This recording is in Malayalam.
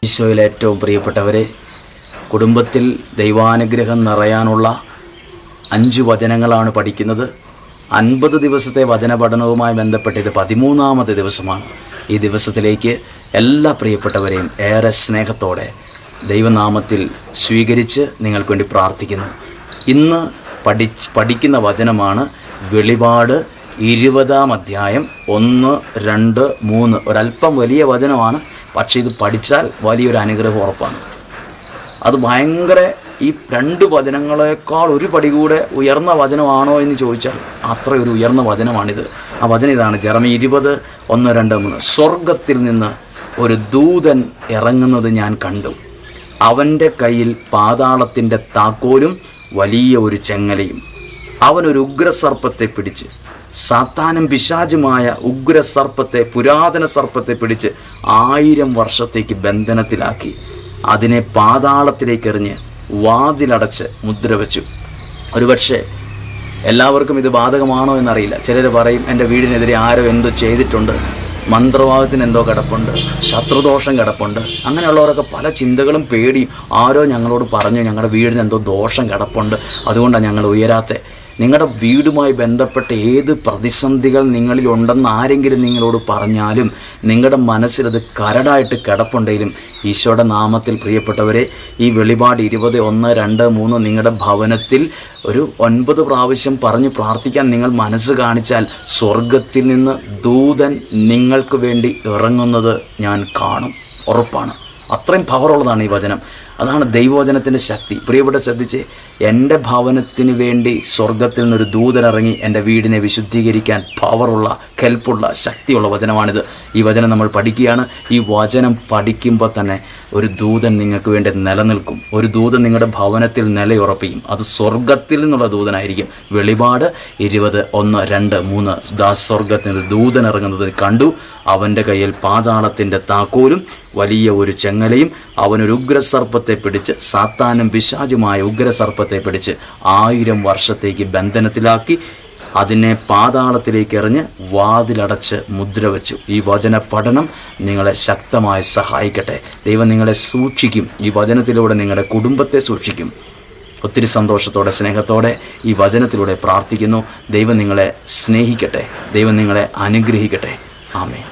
ഈശോയിൽ ഏറ്റവും പ്രിയപ്പെട്ടവരെ, കുടുംബത്തിൽ ദൈവാനുഗ്രഹം നിറയാനുള്ള 5 വചനങ്ങളാണ് പഠിക്കുന്നത്. 50 ദിവസത്തെ വചന പഠനവുമായി ബന്ധപ്പെട്ട് ഇത് 13ാമത്തെ ദിവസമാണ്. ഈ ദിവസത്തിലേക്ക് എല്ലാ പ്രിയപ്പെട്ടവരെയും ഏറെ സ്നേഹത്തോടെ ദൈവനാമത്തിൽ സ്വീകരിച്ച് നിങ്ങൾക്ക് വേണ്ടി പ്രാർത്ഥിക്കുന്നു. ഇന്ന് പഠിക്കുന്ന വചനമാണ് വെളിപാട് 20-ാം അധ്യായം 1, 2, 3. ഒരല്പം വലിയ വചനമാണ്, പക്ഷേ ഇത് പഠിച്ചാൽ വലിയൊരു അനുഗ്രഹം ഉറപ്പാണ്. അത് ഭയങ്കര ഈ 2 വചനങ്ങളെക്കാൾ ഒരു പടി കൂടെ ഉയർന്ന വചനമാണോ എന്ന് ചോദിച്ചാൽ അത്ര ഒരു ഉയർന്ന വചനമാണിത്. ആ വചനം ഇതാണ്, ജെറമ്യാ 20, 1, 2, 3. സ്വർഗത്തിൽ നിന്ന് ഒരു ദൂതൻ ഇറങ്ങുന്നത് ഞാൻ കണ്ടു. അവൻ്റെ കയ്യിൽ പാതാളത്തിൻ്റെ താക്കോലും വലിയ ഒരു ചെങ്ങലയും. അവനൊരു ഉഗ്രസർപ്പത്തെ പിടിച്ച്, സാത്താനും പിശാചുമായ ഉഗ്രസർപ്പത്തെ, പുരാതന സർപ്പത്തെ പിടിച്ച് 1000 വർഷത്തേക്ക് ബന്ധനത്തിലാക്കി അതിനെ പാതാളത്തിലേക്ക് എറിഞ്ഞ് വാതിലടച്ച് മുദ്ര വെച്ചു. ഒരുപക്ഷെ എല്ലാവർക്കും ഇത് ബാധകമാണോ എന്നറിയില്ല. ചിലർ പറയും, എൻ്റെ വീടിനെതിരെ ആരോ എന്തോ ചെയ്തിട്ടുണ്ട്, മന്ത്രവാദത്തിന് എന്തോ കിടപ്പുണ്ട്, ശത്രുദോഷം കിടപ്പുണ്ട്. അങ്ങനെയുള്ളവരൊക്കെ പല ചിന്തകളും പേടിയും. ആരോ ഞങ്ങളോട് പറഞ്ഞു ഞങ്ങളുടെ വീടിന് എന്തോ ദോഷം കിടപ്പുണ്ട്, അതുകൊണ്ടാണ് ഞങ്ങൾ ഉയരാത്തെ. നിങ്ങളുടെ വീടുമായി ബന്ധപ്പെട്ട ഏത് പ്രതിസന്ധികൾ നിങ്ങളിലുണ്ടെന്ന് ആരെങ്കിലും നിങ്ങളോട് പറഞ്ഞാലും നിങ്ങളുടെ മനസ്സിലത് കരടായിട്ട് കിടപ്പുണ്ടെങ്കിലും ഈശോയുടെ നാമത്തിൽ പ്രിയപ്പെട്ടവരെ, ഈ വെളിപാട് 20, 1, 2, 3 നിങ്ങളുടെ ഭവനത്തിൽ ഒരു 9 പ്രാവശ്യം പറഞ്ഞ് പ്രാർത്ഥിക്കാൻ നിങ്ങൾ മനസ്സ് കാണിച്ചാൽ സ്വർഗത്തിൽ നിന്ന് ദൂതൻ നിങ്ങൾക്ക് വേണ്ടി ഇറങ്ങുന്നത് ഞാൻ കാണും. ഉറപ്പാണ്. അത്രയും പവറുള്ളതാണ് ഈ വചനം. അതാണ് ദൈവവചനത്തിൻ്റെ ശക്തി. പ്രിയപ്പെട്ട ശ്രദ്ധിച്ച്, എൻ്റെ ഭവനത്തിന് വേണ്ടി സ്വർഗത്തിൽ നിന്നൊരു ദൂതനിറങ്ങി എൻ്റെ വീടിനെ വിശുദ്ധീകരിക്കാൻ പവറുള്ള, കെൽപ്പുള്ള, ശക്തിയുള്ള വചനമാണിത്. ഈ വചനം നമ്മൾ പഠിക്കുകയാണ്. ഈ വചനം പഠിക്കുമ്പോൾ തന്നെ ഒരു ദൂതൻ നിങ്ങൾക്ക് വേണ്ടി നിലനിൽക്കും. ഒരു ദൂതൻ നിങ്ങളുടെ ഭവനത്തിൽ നിലയുറപ്പിക്കും. അത് സ്വർഗത്തിൽ നിന്നുള്ള ദൂതനായിരിക്കും. വെളിപാട് 20, 1, 2, 3. സ്വർഗത്തിന് ദൂതൻ ഇറങ്ങുന്നത് കണ്ടു. അവൻ്റെ കയ്യിൽ പാതാളത്തിൻ്റെ താക്കോലും വലിയ ഒരു ചെങ്ങലയും. അവനൊരു ഉഗ്രസർപ്പത്തെ പിടിച്ച്, സാത്താനും പിശാചുമായ ഉഗ്രസർപ്പത്തെ പിടിച്ച് 1000 വർഷത്തേക്ക് ബന്ധനത്തിലാക്കി അതിനെ പാതാളത്തിലേക്ക് എറിഞ്ഞ് വാതിലടച്ച് മുദ്ര വെച്ചു. ഈ വചന പഠനം നിങ്ങളെ ശക്തമായി സഹായിക്കട്ടെ. ദൈവം നിങ്ങളെ സൂക്ഷിക്കും. ഈ വചനത്തിലൂടെ നിങ്ങളുടെ കുടുംബത്തെ സൂക്ഷിക്കും. ഒത്തിരി സന്തോഷത്തോടെ, സ്നേഹത്തോടെ ഈ വചനത്തിലൂടെ പ്രാർത്ഥിക്കുന്നു. ദൈവം നിങ്ങളെ സ്നേഹിക്കട്ടെ. ദൈവം നിങ്ങളെ അനുഗ്രഹിക്കട്ടെ. ആമേൻ.